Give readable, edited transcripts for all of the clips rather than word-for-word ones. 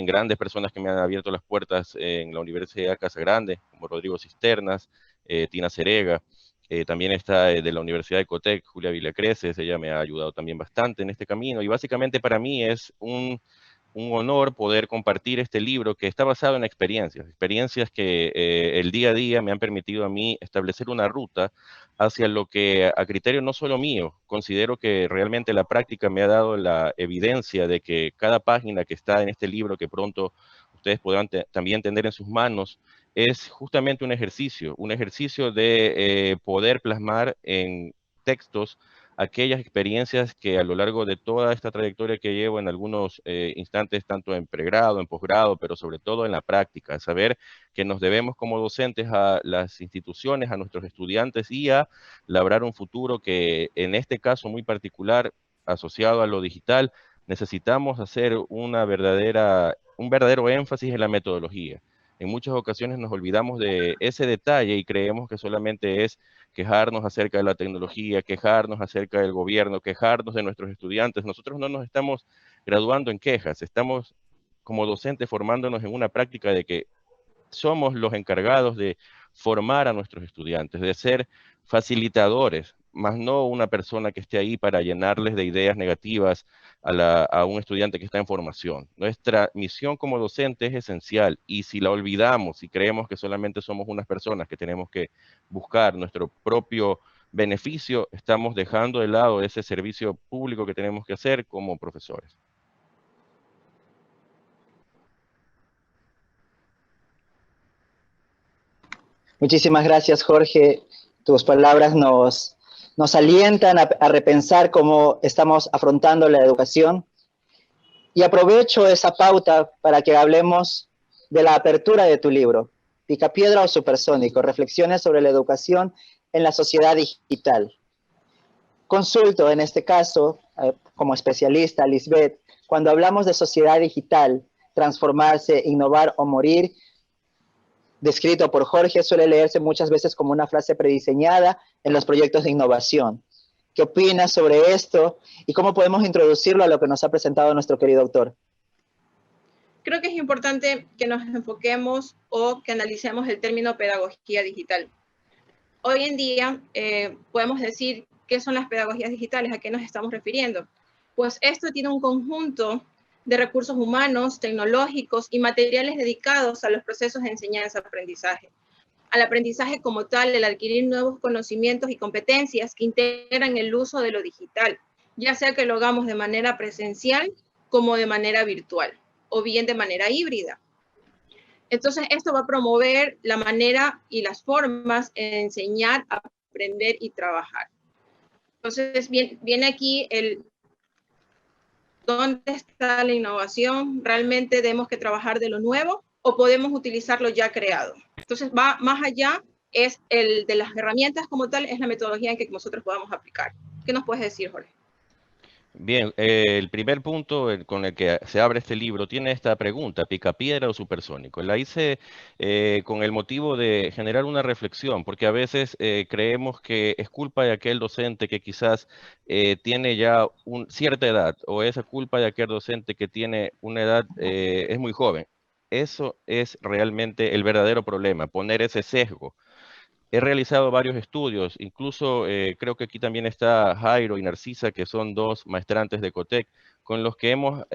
grandes personas que me han abierto las puertas en la Universidad Casa Grande, como Rodrigo Cisternas, Tina Cerega. También está de la Universidad de Ecotec, Julia Villacreces, ella me ha ayudado también bastante en este camino. Y básicamente para mí es un honor poder compartir este libro que está basado en experiencias que el día a día me han permitido a mí establecer una ruta hacia lo que a criterio no solo mío, considero que realmente la práctica me ha dado la evidencia de que cada página que está en este libro, que pronto ustedes podrán también tener en sus manos, es justamente un ejercicio de poder plasmar en textos aquellas experiencias que a lo largo de toda esta trayectoria que llevo en algunos instantes, tanto en pregrado, en posgrado, pero sobre todo en la práctica, saber que nos debemos como docentes a las instituciones, a nuestros estudiantes y a labrar un futuro que en este caso muy particular, asociado a lo digital, necesitamos hacer un verdadero énfasis en la metodología. En muchas ocasiones nos olvidamos de ese detalle y creemos que solamente es quejarnos acerca de la tecnología, quejarnos acerca del gobierno, quejarnos de nuestros estudiantes. Nosotros no nos estamos graduando en quejas, estamos como docentes formándonos en una práctica de que somos los encargados de formar a nuestros estudiantes, de ser facilitadores, más no una persona que esté ahí para llenarles de ideas negativas a un estudiante que está en formación. Nuestra misión como docente es esencial y si la olvidamos y creemos que solamente somos unas personas que tenemos que buscar nuestro propio beneficio, estamos dejando de lado ese servicio público que tenemos que hacer como profesores. Muchísimas gracias, Jorge. Tus palabras nos alientan a repensar cómo estamos afrontando la educación. Y aprovecho esa pauta para que hablemos de la apertura de tu libro, Picapiedra o Supersónico, reflexiones sobre la educación en la sociedad digital. Consulto en este caso, como especialista, Lisbeth, cuando hablamos de sociedad digital, transformarse, innovar o morir, descrito por Jorge, suele leerse muchas veces como una frase prediseñada en los proyectos de innovación. ¿Qué opinas sobre esto y cómo podemos introducirlo a lo que nos ha presentado nuestro querido autor? Creo que es importante que nos enfoquemos o que analicemos el término pedagogía digital. Hoy en día podemos decir qué son las pedagogías digitales, a qué nos estamos refiriendo. Pues esto tiene un conjunto de recursos humanos, tecnológicos y materiales dedicados a los procesos de enseñanza-aprendizaje. Al aprendizaje como tal, el adquirir nuevos conocimientos y competencias que integran el uso de lo digital, ya sea que lo hagamos de manera presencial como de manera virtual o bien de manera híbrida. Entonces, esto va a promover la manera y las formas de enseñar, aprender y trabajar. Entonces, viene aquí el dónde está la innovación. ¿Realmente tenemos que trabajar de lo nuevo o podemos utilizar lo ya creado? Entonces, va más allá, es el de las herramientas como tal, es la metodología en que nosotros podamos aplicar. ¿Qué nos puedes decir, Jorge? Bien, el primer punto con el que se abre este libro tiene esta pregunta, ¿picapiedra o supersónico? La hice con el motivo de generar una reflexión, porque a veces creemos que es culpa de aquel docente que quizás tiene ya cierta edad, o es culpa de aquel docente que tiene una edad, es muy joven. Eso es realmente el verdadero problema, poner ese sesgo. He realizado varios estudios, incluso creo que aquí también está Jairo y Narcisa, que son dos maestrantes de Ecotec, con los que hemos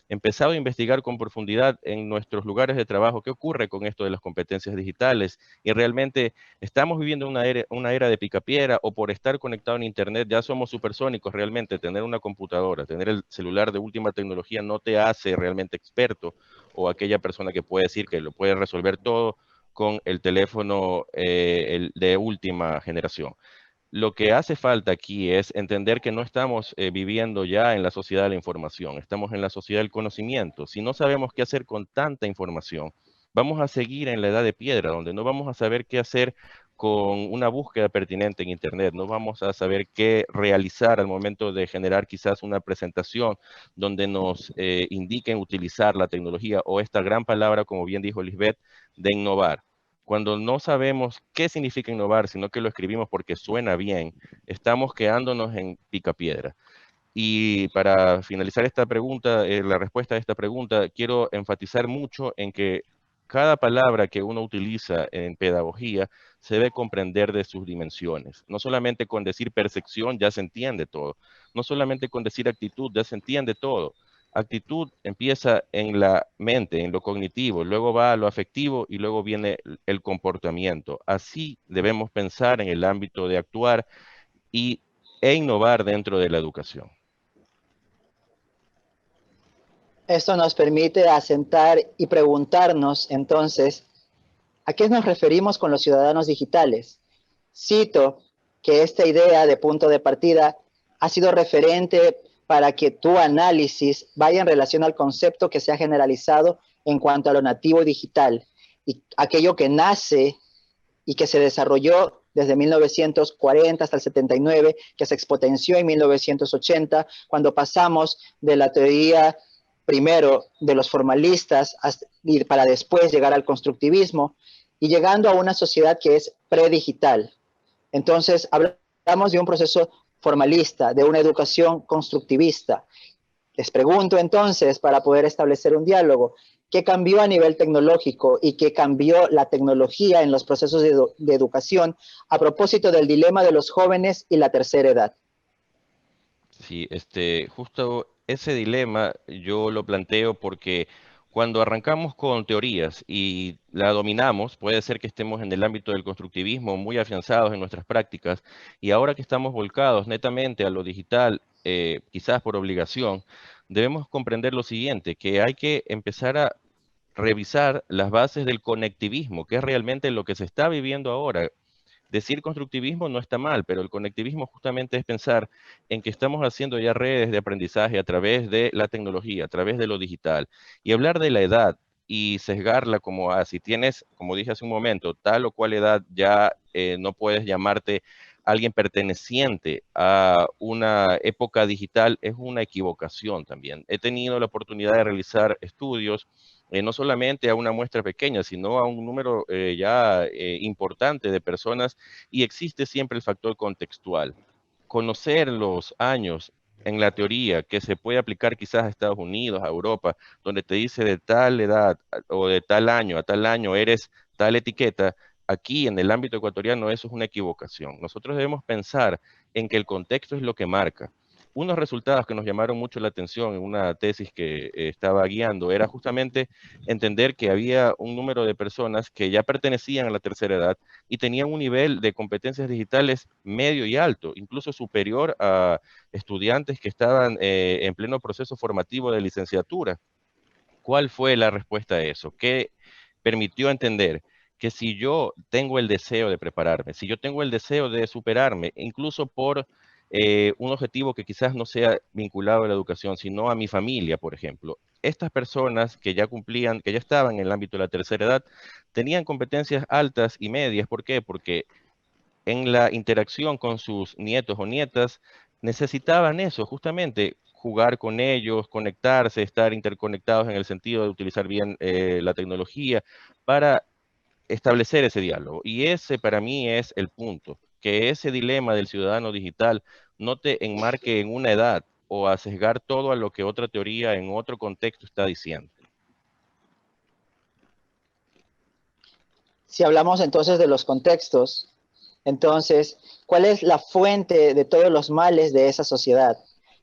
empezado a investigar con profundidad en nuestros lugares de trabajo qué ocurre con esto de las competencias digitales y realmente estamos viviendo una era de picapiedra o por estar conectado en Internet ya somos supersónicos realmente. Tener una computadora, tener el celular de última tecnología no te hace realmente experto o aquella persona que puede decir que lo puede resolver todo con el teléfono de última generación. Lo que hace falta aquí es entender que no estamos viviendo ya en la sociedad de la información, estamos en la sociedad del conocimiento. Si no sabemos qué hacer con tanta información, vamos a seguir en la edad de piedra, donde no vamos a saber qué hacer con una búsqueda pertinente en Internet, no vamos a saber qué realizar al momento de generar quizás una presentación donde nos indiquen utilizar la tecnología o esta gran palabra, como bien dijo Lisbeth, de innovar. Cuando no sabemos qué significa innovar, sino que lo escribimos porque suena bien, estamos quedándonos en picapiedra. Y para finalizar esta pregunta, la respuesta a esta pregunta, quiero enfatizar mucho en que cada palabra que uno utiliza en pedagogía se debe comprender de sus dimensiones. No solamente con decir percepción ya se entiende todo. No solamente con decir actitud ya se entiende todo. Actitud empieza en la mente, en lo cognitivo, luego va a lo afectivo y luego viene el comportamiento. Así debemos pensar en el ámbito de actuar e innovar dentro de la educación. Esto nos permite asentar y preguntarnos entonces, ¿a qué nos referimos con los ciudadanos digitales? Cito que esta idea de punto de partida ha sido referente para que tu análisis vaya en relación al concepto que se ha generalizado en cuanto a lo nativo digital y aquello que nace y que se desarrolló desde 1940 hasta el 79, que se expotenció en 1980, cuando pasamos de la teoría primero de los formalistas y para después llegar al constructivismo y llegando a una sociedad que es predigital. Entonces, hablamos de un proceso formalista, de una educación constructivista. Les pregunto entonces, para poder establecer un diálogo, ¿qué cambió a nivel tecnológico y qué cambió la tecnología en los procesos de educación a propósito del dilema de los jóvenes y la tercera edad? Sí, justo ese dilema yo lo planteo porque cuando arrancamos con teorías y la dominamos, puede ser que estemos en el ámbito del constructivismo muy afianzados en nuestras prácticas y ahora que estamos volcados netamente a lo digital, quizás por obligación, debemos comprender lo siguiente, que hay que empezar a revisar las bases del conectivismo, que es realmente lo que se está viviendo ahora. Decir constructivismo no está mal, pero el conectivismo justamente es pensar en que estamos haciendo ya redes de aprendizaje a través de la tecnología, a través de lo digital. Y hablar de la edad y sesgarla como, si tienes, como dije hace un momento, tal o cual edad, ya no puedes llamarte alguien perteneciente a una época digital, es una equivocación también. He tenido la oportunidad de realizar estudios no solamente a una muestra pequeña, sino a un número ya importante de personas, y existe siempre el factor contextual. Conocer los años en la teoría que se puede aplicar quizás a Estados Unidos, a Europa, donde te dice de tal edad o de tal año a tal año eres tal etiqueta, aquí en el ámbito ecuatoriano eso es una equivocación. Nosotros debemos pensar en que el contexto es lo que marca. Unos resultados que nos llamaron mucho la atención en una tesis que estaba guiando era justamente entender que había un número de personas que ya pertenecían a la tercera edad y tenían un nivel de competencias digitales medio y alto, incluso superior a estudiantes que estaban en pleno proceso formativo de licenciatura. ¿Cuál fue la respuesta a eso? ¿Qué permitió entender? Que si yo tengo el deseo de prepararme, si yo tengo el deseo de superarme, incluso por un objetivo que quizás no sea vinculado a la educación, sino a mi familia, por ejemplo, estas personas que ya cumplían, que ya estaban en el ámbito de la tercera edad, tenían competencias altas y medias. ¿Por qué? Porque en la interacción con sus nietos o nietas, necesitaban eso, justamente jugar con ellos, conectarse, estar interconectados en el sentido de utilizar bien la tecnología para establecer ese diálogo. Y ese para mí es el punto, que ese dilema del ciudadano digital no te enmarque en una edad o a sesgar todo a lo que otra teoría en otro contexto está diciendo. Si hablamos entonces de los contextos, entonces, ¿cuál es la fuente de todos los males de esa sociedad?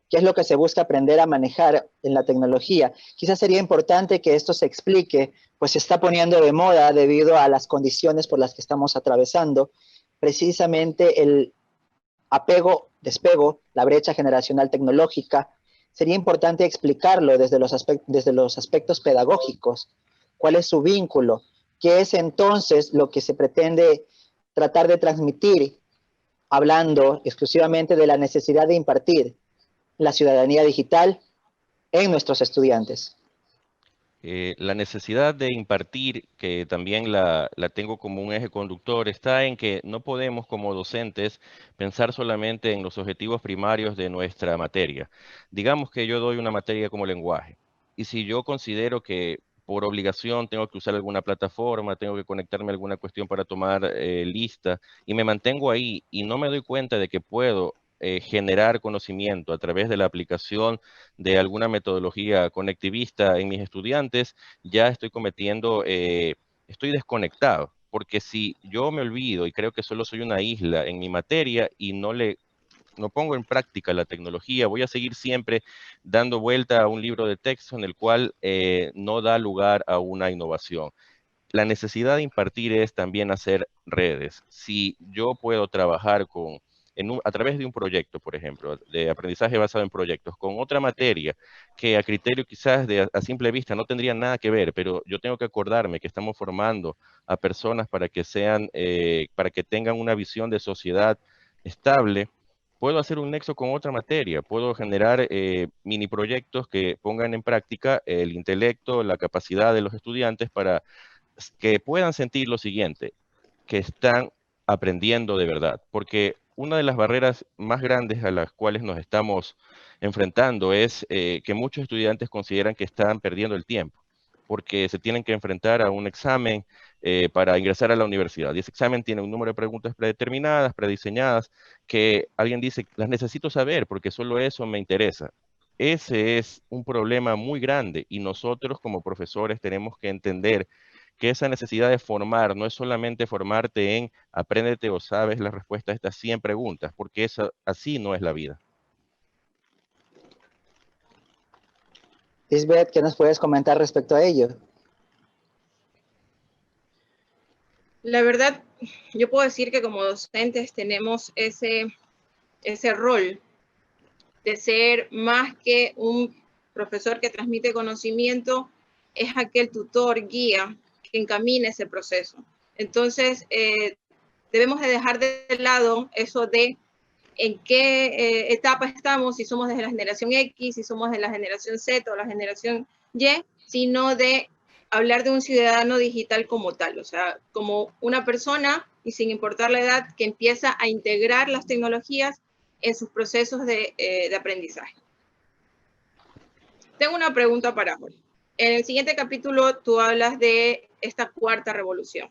¿Qué es lo que se busca aprender a manejar en la tecnología? Quizás sería importante que esto se explique, pues se está poniendo de moda debido a las condiciones por las que estamos atravesando, precisamente el apego, despego, la brecha generacional tecnológica. Sería importante explicarlo desde los aspectos pedagógicos. ¿Cuál es su vínculo? ¿Qué es entonces lo que se pretende tratar de transmitir, hablando exclusivamente de la necesidad de impartir la ciudadanía digital en nuestros estudiantes? La necesidad de impartir, que también la tengo como un eje conductor, está en que no podemos como docentes pensar solamente en los objetivos primarios de nuestra materia. Digamos que yo doy una materia como lenguaje, y si yo considero que por obligación tengo que usar alguna plataforma, tengo que conectarme a alguna cuestión para tomar lista, y me mantengo ahí y no me doy cuenta de que puedo generar conocimiento a través de la aplicación de alguna metodología conectivista en mis estudiantes, ya estoy cometiendo, estoy desconectado. Porque si yo me olvido y creo que solo soy una isla en mi materia y no pongo en práctica la tecnología, voy a seguir siempre dando vuelta a un libro de texto en el cual no da lugar a una innovación. La necesidad de impartir es también hacer redes. Si yo puedo trabajar a través de un proyecto, por ejemplo, de aprendizaje basado en proyectos, con otra materia que a criterio quizás a simple vista no tendría nada que ver, pero yo tengo que acordarme que estamos formando a personas para que para que tengan una visión de sociedad estable. Puedo hacer un nexo con otra materia, puedo generar mini proyectos que pongan en práctica el intelecto, la capacidad de los estudiantes para que puedan sentir lo siguiente, que están aprendiendo de verdad, porque una de las barreras más grandes a las cuales nos estamos enfrentando es que muchos estudiantes consideran que están perdiendo el tiempo, porque se tienen que enfrentar a un examen para ingresar a la universidad. Y ese examen tiene un número de preguntas predeterminadas, prediseñadas, que alguien dice, las necesito saber porque solo eso me interesa. Ese es un problema muy grande y nosotros como profesores tenemos que entender que esa necesidad de formar no es solamente formarte en apréndete o sabes la respuesta a estas 100 preguntas, porque así no es la vida. Lisbeth, ¿qué nos puedes comentar respecto a ello? La verdad, yo puedo decir que como docentes tenemos ese rol de ser más que un profesor que transmite conocimiento, es aquel tutor, guía, que encamina ese proceso. Entonces, debemos de dejar de lado eso de en qué etapa estamos, si somos de la generación X, si somos de la generación Z o la generación Y, sino de hablar de un ciudadano digital como tal, o sea, como una persona y sin importar la edad que empieza a integrar las tecnologías en sus procesos de aprendizaje. Tengo una pregunta para Jorge. En el siguiente capítulo tú hablas de esta cuarta revolución.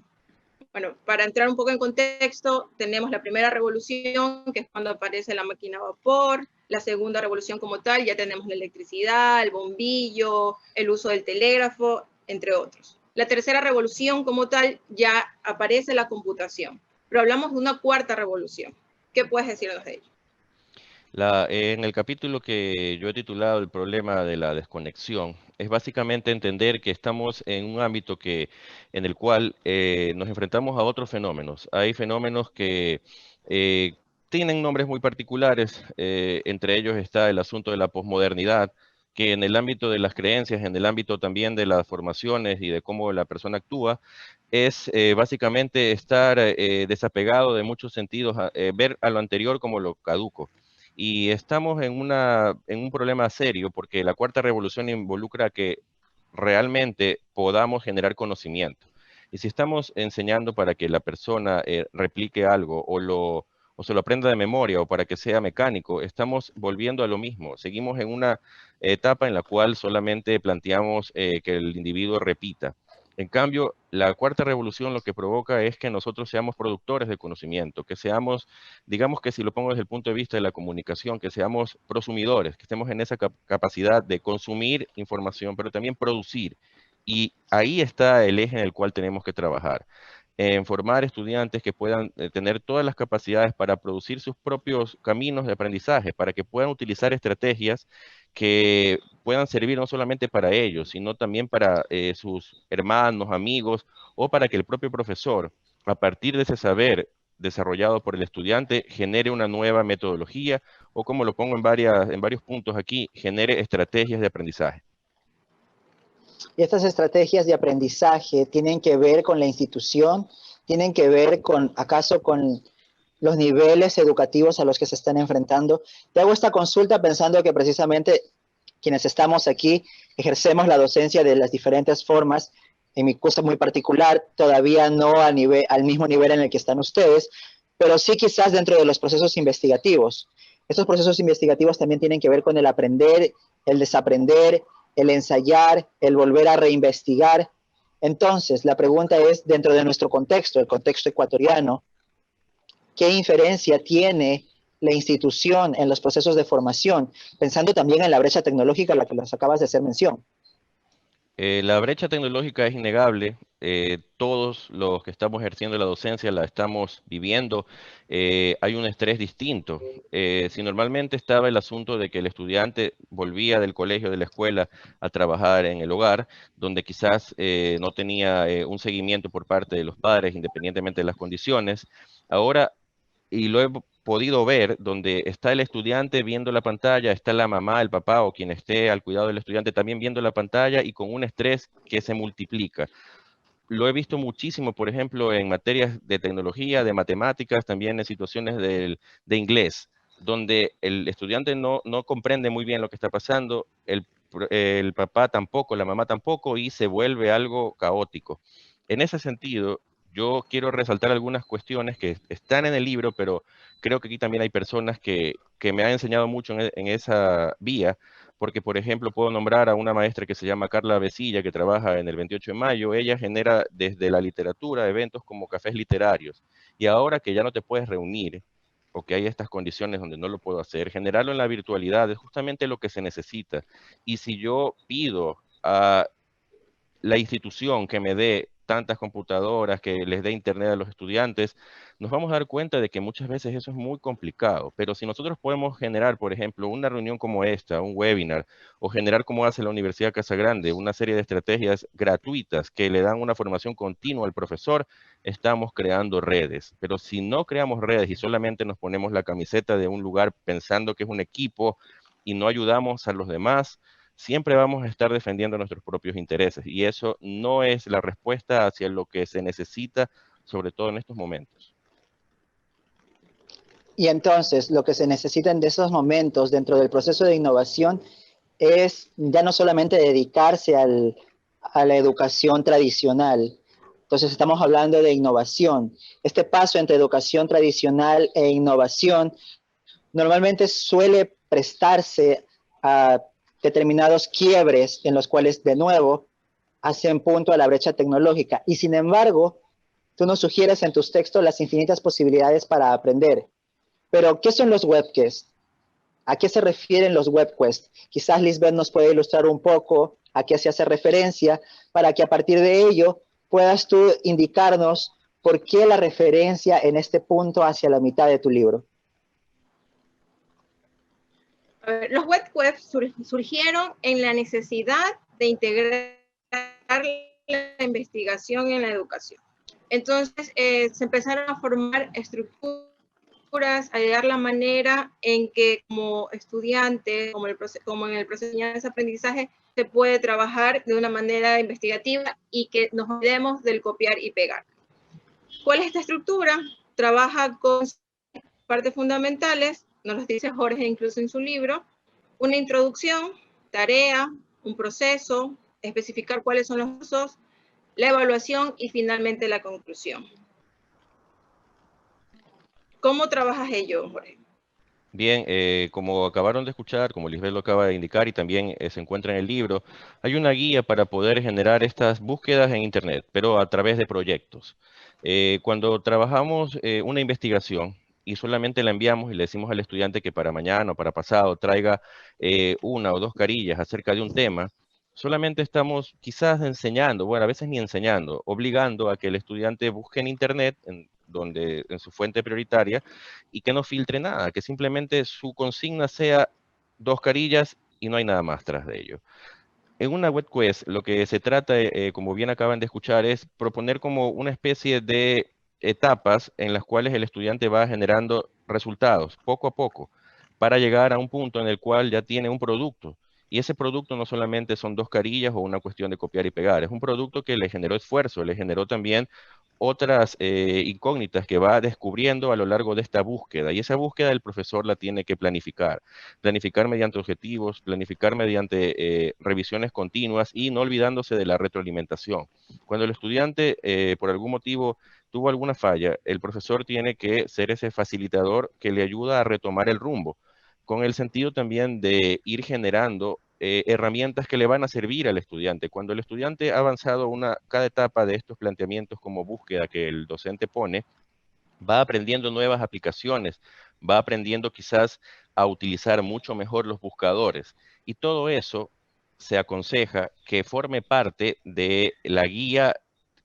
Bueno, para entrar un poco en contexto, tenemos la primera revolución, que es cuando aparece la máquina a vapor. La segunda revolución como tal, ya tenemos la electricidad, el bombillo, el uso del telégrafo, entre otros. La tercera revolución como tal, ya aparece la computación. Pero hablamos de una cuarta revolución. ¿Qué puedes decirnos de ello? En el capítulo que yo he titulado El problema de la desconexión, es básicamente entender que estamos en un ámbito en el cual nos enfrentamos a otros fenómenos. Hay fenómenos que eh, tienen nombres muy particulares, entre ellos está el asunto de la posmodernidad, que en el ámbito de las creencias, en el ámbito también de las formaciones y de cómo la persona actúa, es básicamente estar desapegado de muchos sentidos, ver a lo anterior como lo caduco. Y estamos en un problema serio porque la cuarta revolución involucra que realmente podamos generar conocimiento. Y si estamos enseñando para que la persona replique algo o se lo aprenda de memoria o para que sea mecánico, estamos volviendo a lo mismo. Seguimos en una etapa en la cual solamente planteamos que el individuo repita. En cambio, la cuarta revolución lo que provoca es que nosotros seamos productores de conocimiento, que seamos, digamos que si lo pongo desde el punto de vista de la comunicación, que seamos prosumidores, que estemos en esa capacidad de consumir información, pero también producir. Y ahí está el eje en el cual tenemos que trabajar, en formar estudiantes que puedan tener todas las capacidades para producir sus propios caminos de aprendizaje, para que puedan utilizar estrategias que puedan servir no solamente para ellos, sino también para sus hermanos, amigos, o para que el propio profesor, a partir de ese saber desarrollado por el estudiante, genere una nueva metodología, o como lo pongo en varios puntos aquí, genere estrategias de aprendizaje. Y estas estrategias de aprendizaje tienen que ver con la institución, tienen que ver acaso con los niveles educativos a los que se están enfrentando. Te hago esta consulta pensando que precisamente quienes estamos aquí ejercemos la docencia de las diferentes formas. En mi curso muy particular, todavía no al mismo nivel en el que están ustedes, pero sí quizás dentro de los procesos investigativos. Estos procesos investigativos también tienen que ver con el aprender, el desaprender, el ensayar, el volver a reinvestigar. Entonces, la pregunta es, dentro de nuestro contexto, el contexto ecuatoriano, ¿qué inferencia tiene la institución en los procesos de formación, pensando también en la brecha tecnológica a la que nos acabas de hacer mención? La brecha tecnológica es innegable. Todos los que estamos ejerciendo la docencia la estamos viviendo. Hay un estrés distinto. Si normalmente estaba el asunto de que el estudiante volvía del colegio, de la escuela, a trabajar en el hogar, donde quizás no tenía un seguimiento por parte de los padres, independientemente de las condiciones, ahora y lo he podido ver, donde está el estudiante viendo la pantalla, está la mamá, el papá o quien esté al cuidado del estudiante también viendo la pantalla y con un estrés que se multiplica. Lo he visto muchísimo, por ejemplo, en materias de tecnología, de matemáticas, también en situaciones de inglés, donde el estudiante no comprende muy bien lo que está pasando, el papá tampoco, la mamá tampoco, y se vuelve algo caótico. En ese sentido, yo quiero resaltar algunas cuestiones que están en el libro, pero creo que aquí también hay personas que me han enseñado mucho en esa vía, porque, por ejemplo, puedo nombrar a una maestra que se llama Carla Besilla, que trabaja en el 28 de mayo. Ella genera desde la literatura eventos como cafés literarios. Y ahora que ya no te puedes reunir, o que hay estas condiciones donde no lo puedo hacer, generarlo en la virtualidad es justamente lo que se necesita. Y si yo pido a la institución que me dé tantas computadoras, que les dé internet a los estudiantes, nos vamos a dar cuenta de que muchas veces eso es muy complicado. Pero si nosotros podemos generar, por ejemplo, una reunión como esta, un webinar, o generar como hace la Universidad Casa Grande, una serie de estrategias gratuitas que le dan una formación continua al profesor, estamos creando redes. Pero si no creamos redes y solamente nos ponemos la camiseta de un lugar pensando que es un equipo y no ayudamos a los demás, siempre vamos a estar defendiendo nuestros propios intereses y eso no es la respuesta hacia lo que se necesita, sobre todo en estos momentos. Y entonces, lo que se necesita en esos momentos dentro del proceso de innovación es ya no solamente dedicarse a la educación tradicional. Entonces, estamos hablando de innovación. Este paso entre educación tradicional e innovación normalmente suele prestarse a determinados quiebres en los cuales, de nuevo, hacen punto a la brecha tecnológica. Y sin embargo, tú nos sugieres en tus textos las infinitas posibilidades para aprender. Pero, ¿qué son los webquests? ¿A qué se refieren los webquests? Quizás Lisbeth nos puede ilustrar un poco a qué se hace referencia para que a partir de ello puedas tú indicarnos por qué la referencia en este punto hacia la mitad de tu libro. Los webquests surgieron en la necesidad de integrar la investigación en la educación. Entonces se empezaron a formar estructuras, a llegar la manera en que como estudiante, como en el proceso de enseñanza-aprendizaje, se puede trabajar de una manera investigativa y que nos olvidemos del copiar y pegar. ¿Cuál es esta estructura? Trabaja con partes fundamentales, nos los dice Jorge incluso en su libro, una introducción, tarea, un proceso, especificar cuáles son los usos, la evaluación y finalmente la conclusión. ¿Cómo trabajas ello, Jorge? Bien, como acabaron de escuchar, como Lisbeth lo acaba de indicar y también se encuentra en el libro, hay una guía para poder generar estas búsquedas en Internet, pero a través de proyectos. Cuando trabajamos una investigación y solamente la enviamos y le decimos al estudiante que para mañana o para pasado traiga una o dos carillas acerca de un tema, solamente estamos quizás enseñando, bueno, a veces ni enseñando, obligando a que el estudiante busque en Internet, en su fuente prioritaria, y que no filtre nada, que simplemente su consigna sea dos carillas y no hay nada más tras de ello. En una web quest lo que se trata, como bien acaban de escuchar, es proponer como una especie de etapas en las cuales el estudiante va generando resultados poco a poco para llegar a un punto en el cual ya tiene un producto. Y ese producto no solamente son dos carillas o una cuestión de copiar y pegar, es un producto que le generó esfuerzo, le generó también otras incógnitas que va descubriendo a lo largo de esta búsqueda. Y esa búsqueda el profesor la tiene que planificar. Planificar mediante objetivos, planificar mediante revisiones continuas y no olvidándose de la retroalimentación. Cuando el estudiante por algún motivo tuvo alguna falla, el profesor tiene que ser ese facilitador que le ayuda a retomar el rumbo, con el sentido también de ir generando herramientas que le van a servir al estudiante. Cuando el estudiante ha avanzado cada etapa de estos planteamientos como búsqueda que el docente pone, va aprendiendo nuevas aplicaciones va aprendiendo quizás a utilizar mucho mejor los buscadores. Y todo eso se aconseja que forme parte de la guía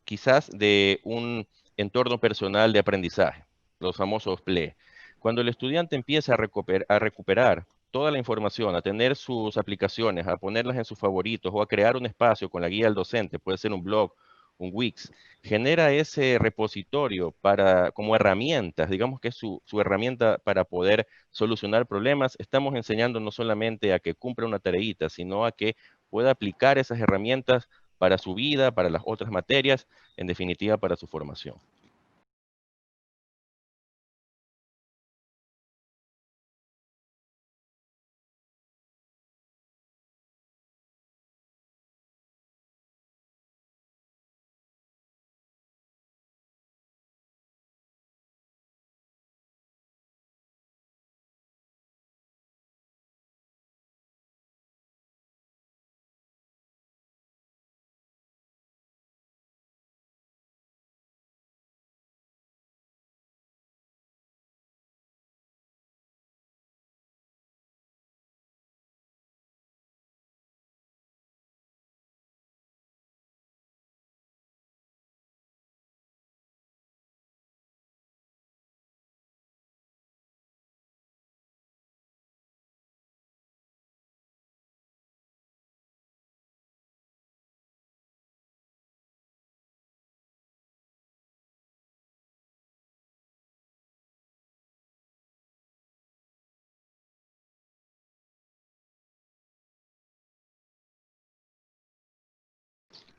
quizás de un entorno personal de aprendizaje, los famosos PLE. Cuando el estudiante empieza a recuperar toda la información, a tener sus aplicaciones, a ponerlas en sus favoritos o a crear un espacio con la guía del docente, puede ser un blog, un Wix, genera ese repositorio para, como herramientas, digamos que es su herramienta para poder solucionar problemas. Estamos enseñando no solamente a que cumpla una tareita, sino a que pueda aplicar esas herramientas para su vida, para las otras materias, en definitiva para su formación.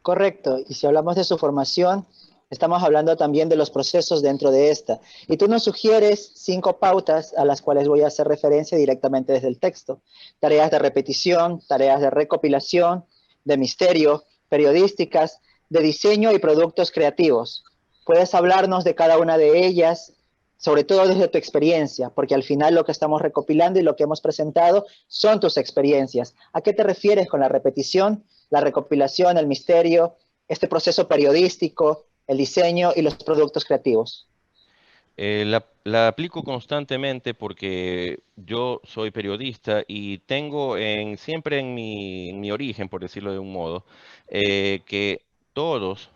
Correcto. Y si hablamos de su formación, estamos hablando también de los procesos dentro de esta. Y tú nos sugieres 5 pautas a las cuales voy a hacer referencia directamente desde el texto. Tareas de repetición, tareas de recopilación, de misterio, periodísticas, de diseño y productos creativos. ¿Puedes hablarnos de cada una de ellas, sobre todo desde tu experiencia? Porque al final lo que estamos recopilando y lo que hemos presentado son tus experiencias. ¿A qué te refieres con la repetición, la recopilación, el misterio, este proceso periodístico, el diseño y los productos creativos? La aplico constantemente porque yo soy periodista y tengo siempre en mi origen, por decirlo de un modo, que todos,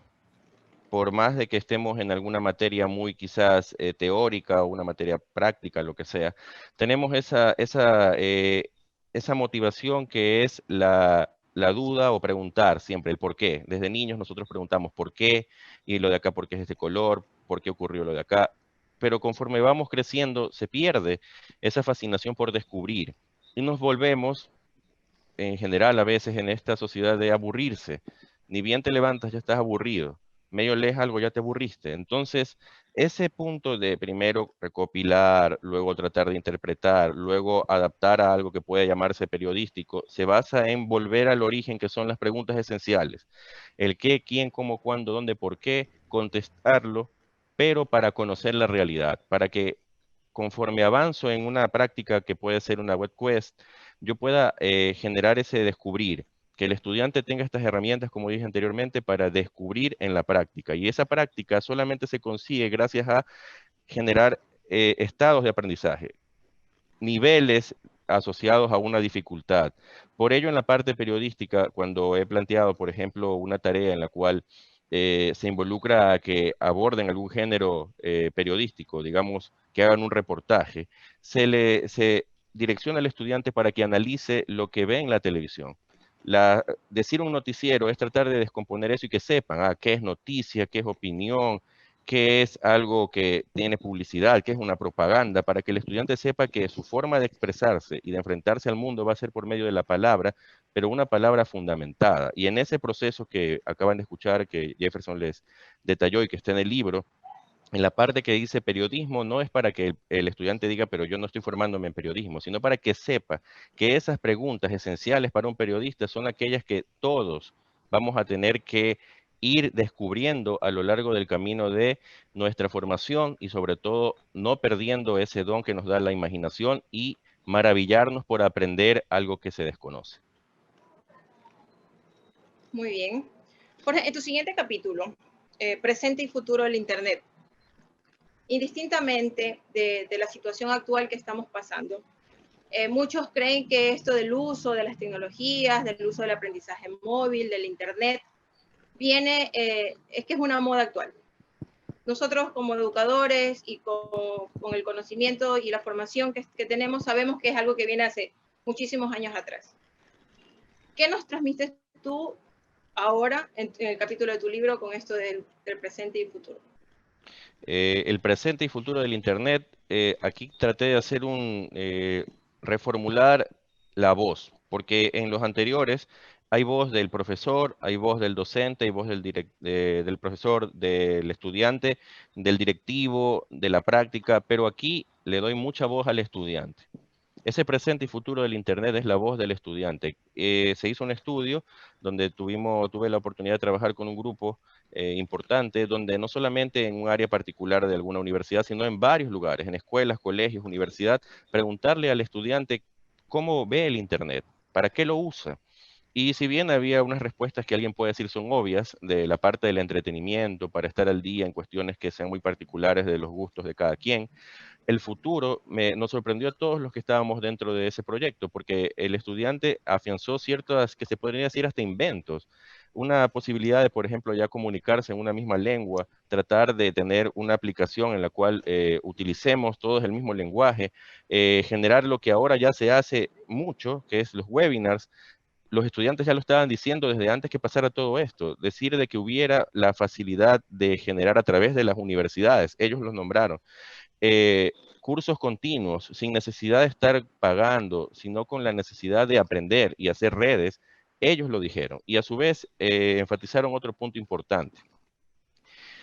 por más de que estemos en alguna materia muy quizás teórica o una materia práctica, lo que sea, tenemos esa motivación que es la duda o preguntar siempre el por qué. Desde niños nosotros preguntamos por qué, y lo de acá por qué es este color, por qué ocurrió lo de acá, pero conforme vamos creciendo se pierde esa fascinación por descubrir y nos volvemos en general a veces en esta sociedad de aburrirse. Ni bien te levantas, ya estás aburrido. Medio lees algo, ya te aburriste. Entonces, ese punto de primero recopilar, luego tratar de interpretar, luego adaptar a algo que puede llamarse periodístico, se basa en volver al origen, que son las preguntas esenciales. El qué, quién, cómo, cuándo, dónde, por qué, contestarlo, pero para conocer la realidad, para que conforme avanzo en una práctica que puede ser una web quest, yo pueda generar ese descubrir, que el estudiante tenga estas herramientas, como dije anteriormente, para descubrir en la práctica. Y esa práctica solamente se consigue gracias a generar estados de aprendizaje, niveles asociados a una dificultad. Por ello, en la parte periodística, cuando he planteado, por ejemplo, una tarea en la cual se involucra a que aborden algún género periodístico, digamos, que hagan un reportaje, se direcciona al estudiante para que analice lo que ve en la televisión. Decir un noticiero es tratar de descomponer eso y que sepan qué es noticia, qué es opinión, qué es algo que tiene publicidad, qué es una propaganda, para que el estudiante sepa que su forma de expresarse y de enfrentarse al mundo va a ser por medio de la palabra, pero una palabra fundamentada. Y en ese proceso que acaban de escuchar, que Jefferson les detalló y que está en el libro, en la parte que dice periodismo, no es para que el estudiante diga, pero yo no estoy formándome en periodismo, sino para que sepa que esas preguntas esenciales para un periodista son aquellas que todos vamos a tener que ir descubriendo a lo largo del camino de nuestra formación y sobre todo no perdiendo ese don que nos da la imaginación y maravillarnos por aprender algo que se desconoce. Muy bien. Jorge, en tu siguiente capítulo, presente y futuro del Internet, indistintamente de la situación actual que estamos pasando. Muchos creen que esto del uso de las tecnologías, del uso del aprendizaje móvil, del Internet, es que es una moda actual. Nosotros como educadores y con el conocimiento y la formación que tenemos, sabemos que es algo que viene hace muchísimos años atrás. ¿Qué nos transmites tú ahora en el capítulo de tu libro con esto del presente y futuro? El presente y futuro del Internet, aquí traté de hacer reformular la voz, porque en los anteriores hay voz del profesor, hay voz del docente, hay voz del profesor, del estudiante, del directivo, de la práctica, pero aquí le doy mucha voz al estudiante. Ese presente y futuro del Internet es la voz del estudiante. Se hizo un estudio donde tuve la oportunidad de trabajar con un grupo importante, donde no solamente en un área particular de alguna universidad, sino en varios lugares, en escuelas, colegios, universidad, preguntarle al estudiante cómo ve el Internet, para qué lo usa. Y si bien había unas respuestas que alguien puede decir son obvias, de la parte del entretenimiento, para estar al día en cuestiones que sean muy particulares de los gustos de cada quien, el futuro nos sorprendió a todos los que estábamos dentro de ese proyecto, porque el estudiante afianzó ciertas, que se podrían decir hasta inventos, una posibilidad de, por ejemplo, ya comunicarse en una misma lengua, tratar de tener una aplicación en la cual utilicemos todos el mismo lenguaje, generar lo que ahora ya se hace mucho, que es los webinars. Los estudiantes ya lo estaban diciendo desde antes que pasara todo esto, decir de que hubiera la facilidad de generar a través de las universidades, ellos los nombraron, cursos continuos, sin necesidad de estar pagando, sino con la necesidad de aprender y hacer redes, ellos lo dijeron. Y a su vez enfatizaron otro punto importante.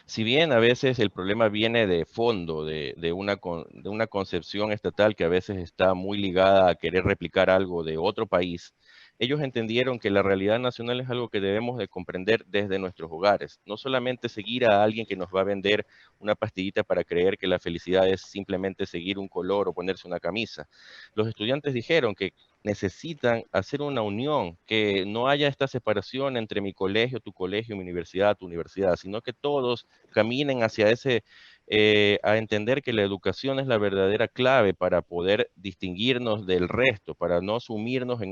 Si bien a veces el problema viene de fondo, de una concepción estatal que a veces está muy ligada a querer replicar algo de otro país, ellos entendieron que la realidad nacional es algo que debemos de comprender desde nuestros hogares. No solamente seguir a alguien que nos va a vender una pastillita para creer que la felicidad es simplemente seguir un color o ponerse una camisa. Los estudiantes dijeron que necesitan hacer una unión, que no haya esta separación entre mi colegio, tu universidad, tu universidad, sino que todos caminen hacia a entender que la educación es la verdadera clave para poder distinguirnos del resto, para no sumirnos en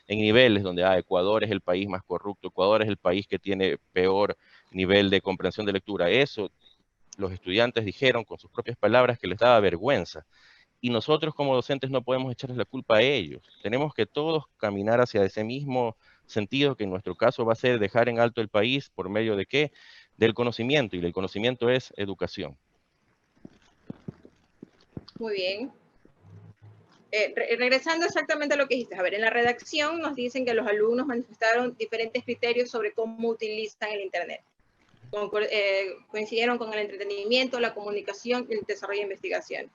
niveles donde Ecuador es el país más corrupto, Ecuador es el país que tiene peor nivel de comprensión de lectura. Eso los estudiantes dijeron con sus propias palabras que les daba vergüenza. Y nosotros como docentes no podemos echarles la culpa a ellos. Tenemos que todos caminar hacia ese mismo sentido, que en nuestro caso va a ser dejar en alto el país por medio de ¿qué? Del conocimiento, y el conocimiento es educación. Muy bien. Regresando exactamente a lo que dijiste, a ver, en la redacción nos dicen que los alumnos manifestaron diferentes criterios sobre cómo utilizan el Internet. Coincidieron con el entretenimiento, la comunicación y el desarrollo de investigaciones.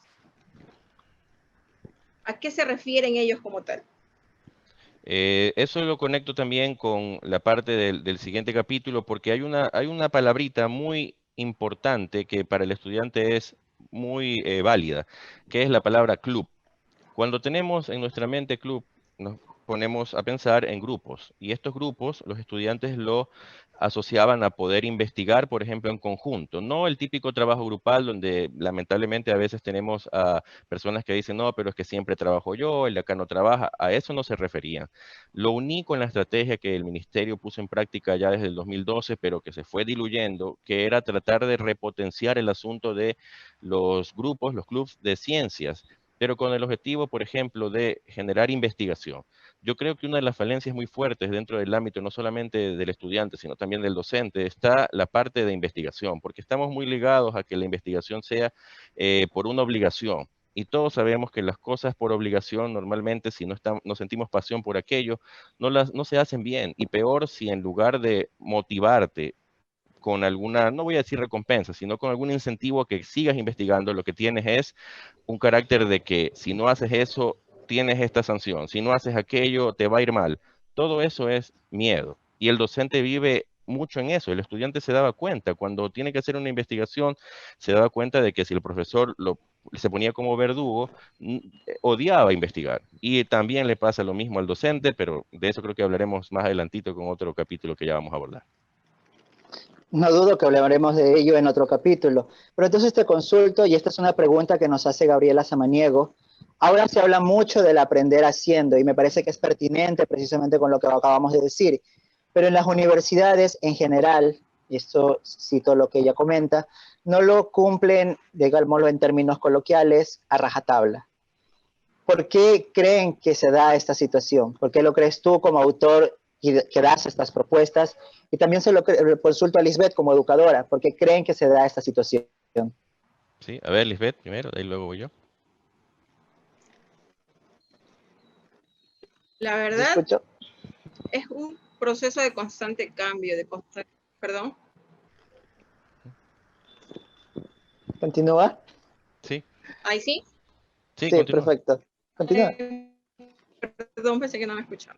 ¿A qué se refieren ellos como tal? Eso lo conecto también con la parte del siguiente capítulo, porque hay una palabrita muy importante que para el estudiante es muy válida, que es la palabra club. Cuando tenemos en nuestra mente club, nos ponemos a pensar en grupos, y estos grupos los estudiantes lo asociaban a poder investigar, por ejemplo, en conjunto, no el típico trabajo grupal donde lamentablemente a veces tenemos a personas que dicen, no, pero es que siempre trabajo yo, el de acá no trabaja, a eso no se referían. Lo uní con la estrategia que el ministerio puso en práctica ya desde el 2012, pero que se fue diluyendo, que era tratar de repotenciar el asunto de los grupos, los clubes de ciencias, pero con el objetivo, por ejemplo, de generar investigación. Yo creo que una de las falencias muy fuertes dentro del ámbito, no solamente del estudiante, sino también del docente, está la parte de investigación, porque estamos muy ligados a que la investigación sea por una obligación. Y todos sabemos que las cosas por obligación, normalmente, si no sentimos pasión por aquello, no se hacen bien. Y peor si en lugar de motivarte con alguna, no voy a decir recompensa, sino con algún incentivo a que sigas investigando, lo que tienes es un carácter de que si no haces eso, tienes esta sanción, si no haces aquello, te va a ir mal. Todo eso es miedo. Y el docente vive mucho en eso. El estudiante se daba cuenta, cuando tiene que hacer una investigación, se daba cuenta de que si el profesor se ponía como verdugo, odiaba investigar. Y también le pasa lo mismo al docente, pero de eso creo que hablaremos más adelantito con otro capítulo que ya vamos a abordar. No dudo que hablaremos de ello en otro capítulo. Pero entonces te consulto, y esta es una pregunta que nos hace Gabriela Samaniego. Ahora se habla mucho del aprender haciendo, y me parece que es pertinente precisamente con lo que acabamos de decir. Pero en las universidades en general, y esto cito lo que ella comenta, no lo cumplen, digámoslo en términos coloquiales, a rajatabla. ¿Por qué creen que se da esta situación? ¿Por qué lo crees tú como autor y que das estas propuestas? Y también se lo consulto a Lisbeth como educadora. ¿Por qué creen que se da esta situación? Sí, a ver, Lisbeth, primero, de ahí luego voy yo. La ¿Se verdad escuchó? es un proceso de constante cambio, perdón. ¿Continúa? Sí, Ahí sí. sí, Sí, continúa. perfecto. Continúa. Perdón, pensé que no me escuchaba.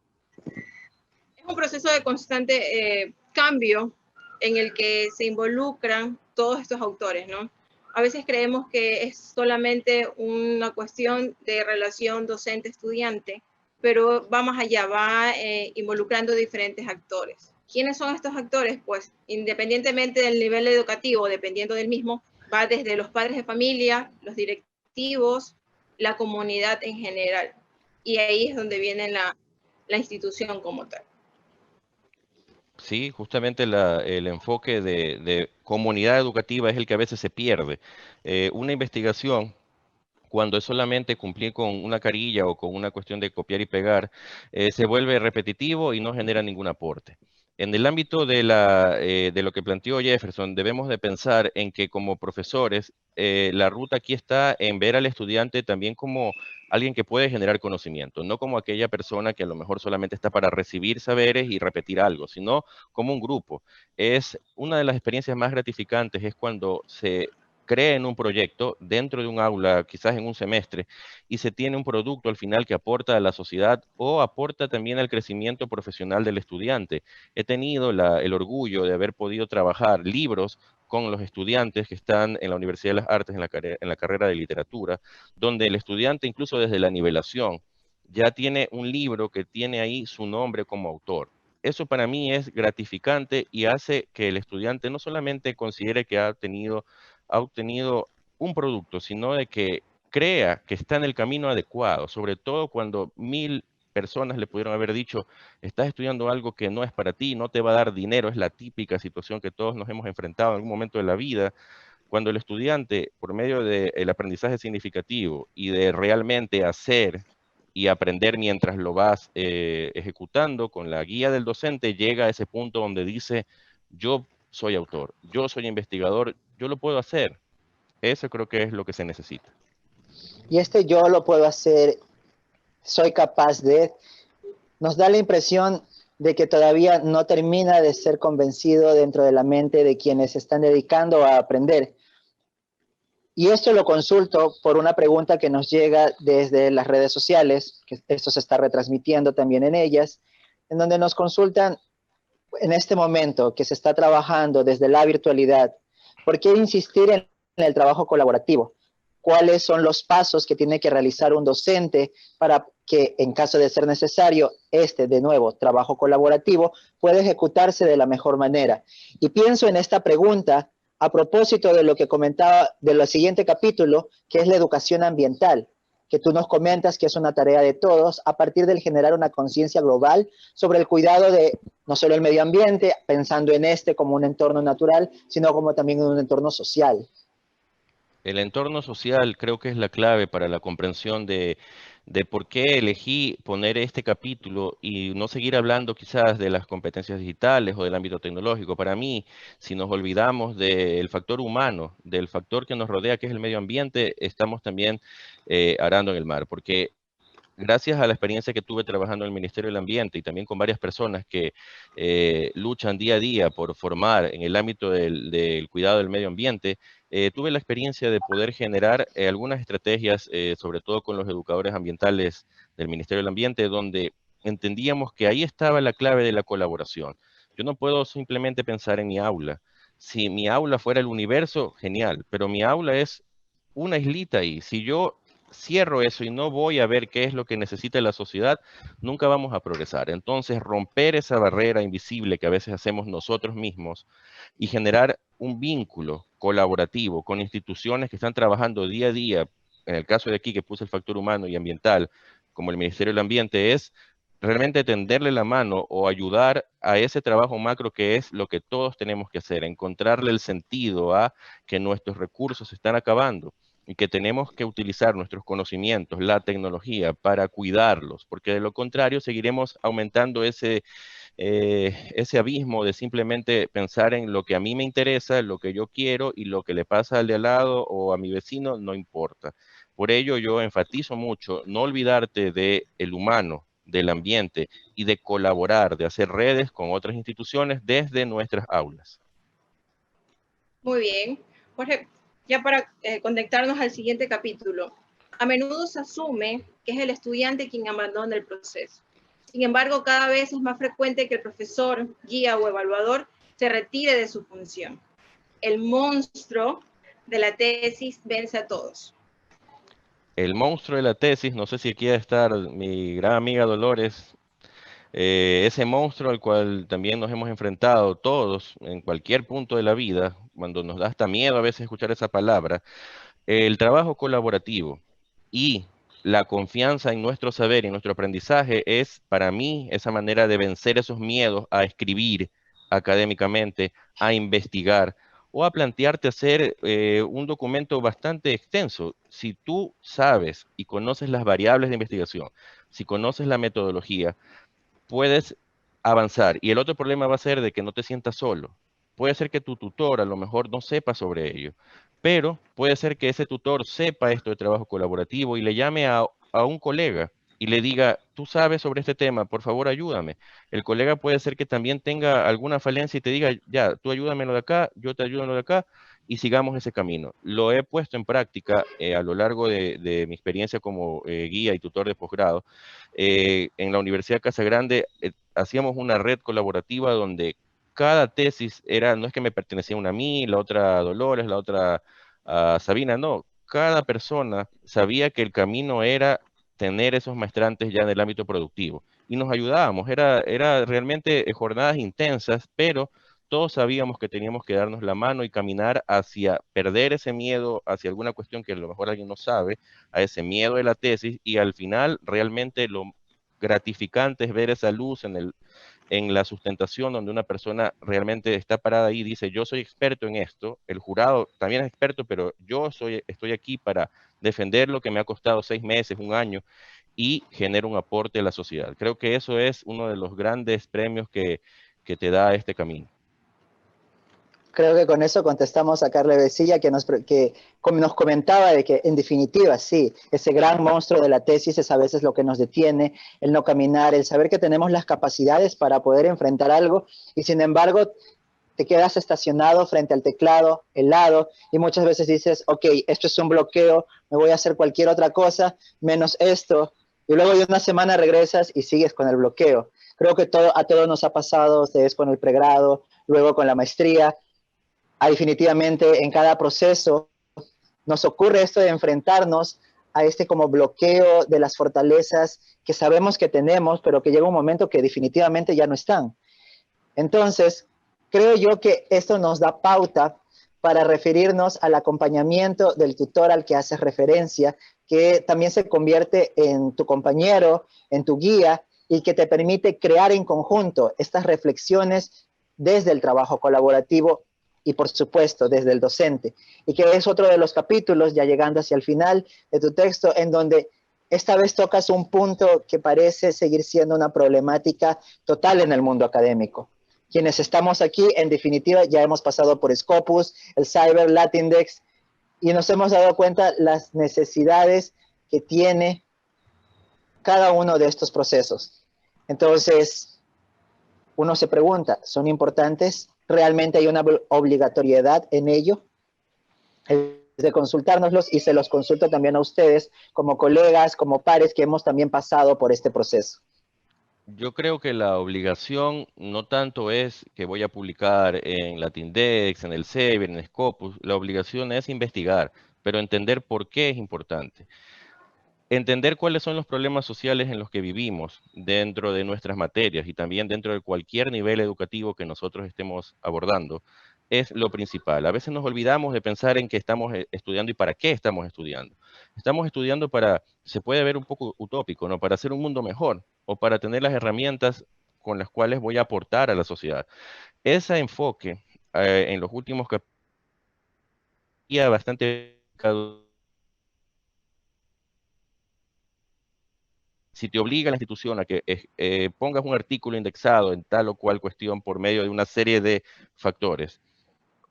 Es un proceso de constante cambio en el que se involucran todos estos autores, ¿no? A veces creemos que es solamente una cuestión de relación docente-estudiante, pero va más allá, va involucrando diferentes actores. ¿Quiénes son estos actores? Pues independientemente del nivel educativo, dependiendo del mismo, va desde los padres de familia, los directivos, la comunidad en general. Y ahí es donde viene la institución como tal. Sí, justamente el enfoque de comunidad educativa es el que a veces se pierde. Una investigación, cuando es solamente cumplir con una carilla o con una cuestión de copiar y pegar, se vuelve repetitivo y no genera ningún aporte. En el ámbito de lo que planteó Jefferson, debemos de pensar en que como profesores, la ruta aquí está en ver al estudiante también como alguien que puede generar conocimiento, no como aquella persona que a lo mejor solamente está para recibir saberes y repetir algo, sino como un grupo. Es una de las experiencias más gratificantes, es cuando se cree en un proyecto dentro de un aula, quizás en un semestre, y se tiene un producto al final que aporta a la sociedad o aporta también al crecimiento profesional del estudiante. He tenido el orgullo de haber podido trabajar libros con los estudiantes que están en la Universidad de las Artes en la carrera de literatura, donde el estudiante incluso desde la nivelación ya tiene un libro que tiene ahí su nombre como autor. Eso para mí es gratificante y hace que el estudiante no solamente considere que ha obtenido un producto, sino de que crea que está en el camino adecuado, sobre todo cuando 1000 personas le pudieron haber dicho, estás estudiando algo que no es para ti, no te va a dar dinero, es la típica situación que todos nos hemos enfrentado en algún momento de la vida. Cuando el estudiante, por medio del aprendizaje significativo y de realmente hacer y aprender mientras lo vas ejecutando con la guía del docente, llega a ese punto donde dice, yo soy autor, yo soy investigador, yo lo puedo hacer. Eso creo que es lo que se necesita. Y este yo lo puedo hacer, soy capaz de, nos da la impresión de que todavía no termina de ser convencido dentro de la mente de quienes se están dedicando a aprender. Y esto lo consulto por una pregunta que nos llega desde las redes sociales, que esto se está retransmitiendo también en ellas, en donde nos consultan en este momento que se está trabajando desde la virtualidad, ¿por qué insistir en el trabajo colaborativo? ¿Cuáles son los pasos que tiene que realizar un docente para que, en caso de ser necesario, de nuevo, trabajo colaborativo, pueda ejecutarse de la mejor manera? Y pienso en esta pregunta a propósito de lo que comentaba del siguiente capítulo, que es la educación ambiental, que tú nos comentas que es una tarea de todos a partir del generar una conciencia global sobre el cuidado de no solo el medio ambiente, pensando en este como un entorno natural, sino como también un entorno social. El entorno social creo que es la clave para la comprensión de por qué elegí poner este capítulo y no seguir hablando quizás de las competencias digitales o del ámbito tecnológico. Para mí, si nos olvidamos del factor humano, del factor que nos rodea, que es el medio ambiente, estamos también arando en el mar, porque gracias a la experiencia que tuve trabajando en el Ministerio del Ambiente y también con varias personas que luchan día a día por formar en el ámbito del cuidado del medio ambiente, tuve la experiencia de poder generar algunas estrategias, sobre todo con los educadores ambientales del Ministerio del Ambiente, donde entendíamos que ahí estaba la clave de la colaboración. Yo no puedo simplemente pensar en mi aula. Si mi aula fuera el universo, genial, pero mi aula es una islita ahí. Si yo cierro eso y no voy a ver qué es lo que necesita la sociedad, nunca vamos a progresar. Entonces, romper esa barrera invisible que a veces hacemos nosotros mismos y generar un vínculo colaborativo con instituciones que están trabajando día a día, en el caso de aquí que puse el factor humano y ambiental, como el Ministerio del Ambiente, es realmente tenderle la mano o ayudar a ese trabajo macro que es lo que todos tenemos que hacer, encontrarle el sentido a que nuestros recursos se están acabando y que tenemos que utilizar nuestros conocimientos, la tecnología para cuidarlos, porque de lo contrario seguiremos aumentando ese abismo de simplemente pensar en lo que a mí me interesa, lo que yo quiero y lo que le pasa al de al lado o a mi vecino no importa. Por ello yo enfatizo mucho no olvidarte de el humano, del ambiente y de colaborar, de hacer redes con otras instituciones desde nuestras aulas. Muy bien. Jorge, ya para conectarnos al siguiente capítulo. A menudo se asume que es el estudiante quien abandona el proceso. Sin embargo, cada vez es más frecuente que el profesor, guía o evaluador se retire de su función. El monstruo de la tesis vence a todos. El monstruo de la tesis, no sé si aquí estar mi gran amiga Dolores, ese monstruo al cual también nos hemos enfrentado todos en cualquier punto de la vida, cuando nos da hasta miedo a veces escuchar esa palabra, el trabajo colaborativo y la confianza en nuestro saber y en nuestro aprendizaje es para mí esa manera de vencer esos miedos a escribir académicamente, a investigar o a plantearte hacer un documento bastante extenso. Si tú sabes y conoces las variables de investigación, si conoces la metodología, puedes avanzar. Y el otro problema va a ser de que no te sientas solo. Puede ser que tu tutor a lo mejor no sepa sobre ello, pero puede ser que ese tutor sepa esto de trabajo colaborativo y le llame a un colega y le diga, tú sabes sobre este tema, por favor ayúdame. El colega puede ser que también tenga alguna falencia y te diga, ya, tú ayúdamelo de acá, yo te ayudo en lo de acá y sigamos ese camino. Lo he puesto en práctica a lo largo de mi experiencia como guía y tutor de posgrado. En la Universidad de Casa Grande hacíamos una red colaborativa donde cada tesis era, no es que me pertenecía una a mí, la otra a Dolores, la otra a Sabina, no, cada persona sabía que el camino era tener esos maestrantes ya en el ámbito productivo y nos ayudábamos, era realmente jornadas intensas, pero todos sabíamos que teníamos que darnos la mano y caminar hacia perder ese miedo, hacia alguna cuestión que a lo mejor alguien no sabe, a ese miedo de la tesis y al final realmente lo gratificante es ver esa luz en la sustentación donde una persona realmente está parada ahí y dice, yo soy experto en esto, el jurado también es experto, pero estoy aquí para defender lo que me ha costado 6 meses, un año, y genero un aporte a la sociedad. Creo que eso es uno de los grandes premios que te da este camino. Creo que con eso contestamos a Carla Besilla, que nos comentaba de que, en definitiva, sí, ese gran monstruo de la tesis es a veces lo que nos detiene, el no caminar, el saber que tenemos las capacidades para poder enfrentar algo y, sin embargo, te quedas estacionado frente al teclado, helado, y muchas veces dices, ok, esto es un bloqueo, me voy a hacer cualquier otra cosa, menos esto, y luego de una semana regresas y sigues con el bloqueo. Creo que a todos nos ha pasado, ustedes con el pregrado, luego con la maestría, definitivamente en cada proceso nos ocurre esto de enfrentarnos a este como bloqueo de las fortalezas que sabemos que tenemos, pero que llega un momento que definitivamente ya no están. Entonces, creo yo que esto nos da pauta para referirnos al acompañamiento del tutor al que haces referencia, que también se convierte en tu compañero, en tu guía, y que te permite crear en conjunto estas reflexiones desde el trabajo colaborativo y, por supuesto, desde el docente. Y que es otro de los capítulos, ya llegando hacia el final de tu texto, en donde esta vez tocas un punto que parece seguir siendo una problemática total en el mundo académico. Quienes estamos aquí, en definitiva, ya hemos pasado por Scopus, el Cyber, Latindex, y nos hemos dado cuenta las necesidades que tiene cada uno de estos procesos. Entonces, uno se pregunta, ¿son importantes? ¿Realmente hay una obligatoriedad en ello? Es de consultárnoslos, y se los consulto también a ustedes como colegas, como pares que hemos también pasado por este proceso. Yo creo que la obligación no tanto es que voy a publicar en Latindex, en el Elsevier, en Scopus, la obligación es investigar, pero entender por qué es importante. entender cuáles son los problemas sociales en los que vivimos dentro de nuestras materias y también dentro de cualquier nivel educativo que nosotros estemos abordando es lo principal. A veces nos olvidamos de pensar en que estamos estudiando y para qué estamos estudiando. Estamos estudiando para, se puede ver un poco utópico, ¿no? Para hacer un mundo mejor o para tener las herramientas con las cuales voy a aportar a la sociedad. Ese enfoque en los últimos capítulos bastante. Si te obliga la institución a que pongas un artículo indexado en tal o cual cuestión por medio de una serie de factores,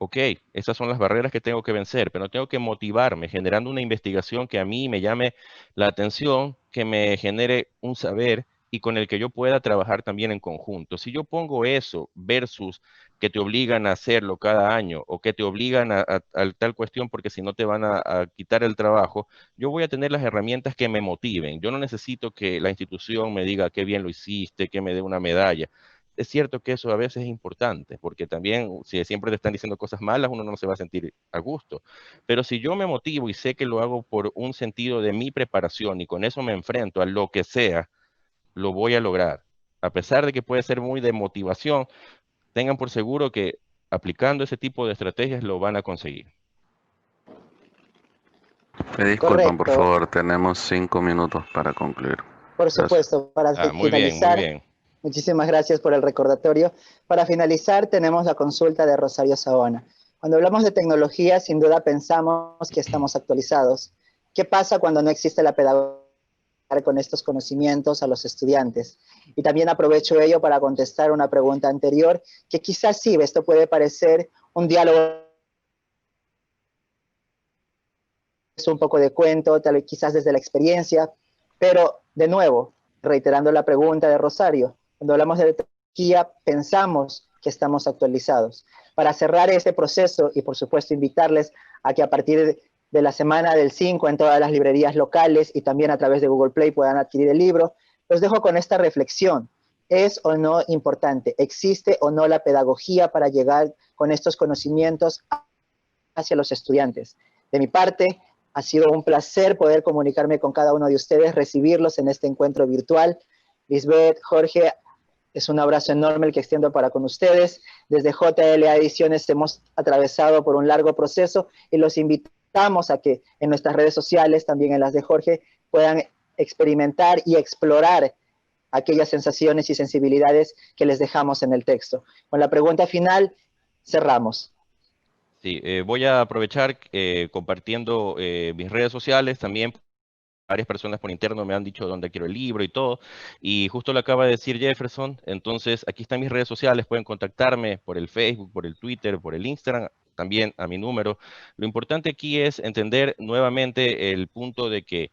ok, esas son las barreras que tengo que vencer, pero tengo que motivarme generando una investigación que a mí me llame la atención, que me genere un saber y con el que yo pueda trabajar también en conjunto. Si yo pongo eso versus que te obligan a hacerlo cada año o que te obligan a tal cuestión porque si no te van a quitar el trabajo, yo voy a tener las herramientas que me motiven. Yo no necesito que la institución me diga qué bien lo hiciste, que me dé una medalla. Es cierto que eso a veces es importante, porque también si siempre te están diciendo cosas malas, uno no se va a sentir a gusto. Pero si yo me motivo y sé que lo hago por un sentido de mi preparación y con eso me enfrento a lo que sea, lo voy a lograr. A pesar de que puede ser muy de motivación, tengan por seguro que aplicando ese tipo de estrategias lo van a conseguir. Me disculpan, por Correcto, favor, tenemos 5 minutos para concluir. por Gracias. supuesto, para Muy bien, muy finalizar, bien. muchísimas gracias por el recordatorio. Para finalizar, tenemos la consulta de Rosario Saona. Cuando hablamos de tecnología, sin duda pensamos que estamos actualizados. ¿Qué pasa cuando no existe la pedagogía con estos conocimientos a los estudiantes? Y también aprovecho ello para contestar una pregunta anterior, que quizás sí, esto puede parecer un diálogo, un poco de cuento, tal vez quizás desde la experiencia, pero de nuevo, reiterando la pregunta de Rosario, cuando hablamos de tecnología, pensamos que estamos actualizados. Para cerrar este proceso y por supuesto invitarles a que a partir de la semana del 5 en todas las librerías locales y también a través de Google Play puedan adquirir el libro, los dejo con esta reflexión. ¿Es o no importante? ¿Existe o no la pedagogía para llegar con estos conocimientos hacia los estudiantes? De mi parte, ha sido un placer poder comunicarme con cada uno de ustedes, recibirlos en este encuentro virtual. Lisbeth, Jorge, es un abrazo enorme el que extiendo para con ustedes. Desde JLA Ediciones hemos atravesado por un largo proceso y los invitamos a que en nuestras redes sociales, también en las de Jorge, puedan experimentar y explorar aquellas sensaciones y sensibilidades que les dejamos en el texto. Con la pregunta final, cerramos. Sí, voy a aprovechar compartiendo mis redes sociales también. Varias personas por interno me han dicho dónde quiero el libro y todo, y justo lo acaba de decir Jefferson, entonces aquí están mis redes sociales, pueden contactarme por el Facebook, por el Twitter, por el Instagram, también a mi número. Lo importante aquí es entender nuevamente el punto de que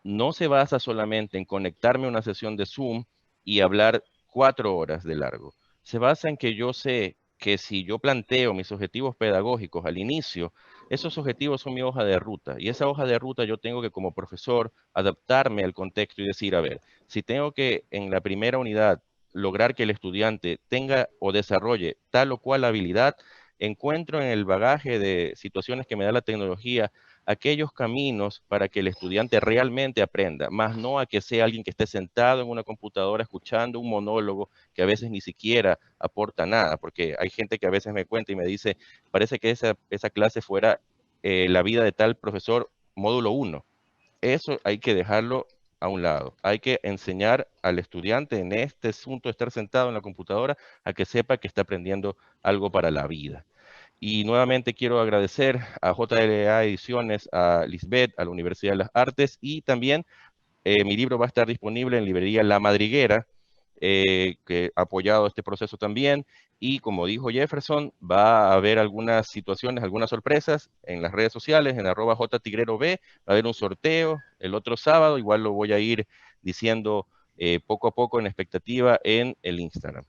no se basa solamente en conectarme a una sesión de Zoom y hablar 4 horas de largo. Se basa en que yo sé que si yo planteo mis objetivos pedagógicos al inicio, esos objetivos son mi hoja de ruta y esa hoja de ruta yo tengo que como profesor adaptarme al contexto y decir, a ver, si tengo que en la primera unidad lograr que el estudiante tenga o desarrolle tal o cual habilidad, encuentro en el bagaje de situaciones que me da la tecnología aquellos caminos para que el estudiante realmente aprenda, más no a que sea alguien que esté sentado en una computadora escuchando un monólogo que a veces ni siquiera aporta nada, porque hay gente que a veces me cuenta y me dice, parece que esa clase fuera la vida de tal profesor módulo 1. Eso hay que dejarlo a un lado. Hay que enseñar al estudiante en este asunto de estar sentado en la computadora a que sepa que está aprendiendo algo para la vida. Y nuevamente quiero agradecer a JLA Ediciones, a Lisbeth, a la Universidad de las Artes y también mi libro va a estar disponible en librería La Madriguera, que ha apoyado este proceso también. Y como dijo Jefferson, va a haber algunas situaciones, algunas sorpresas en las redes sociales, en @jtigrerov, va a haber un sorteo el otro sábado, igual lo voy a ir diciendo poco a poco en expectativa en el Instagram.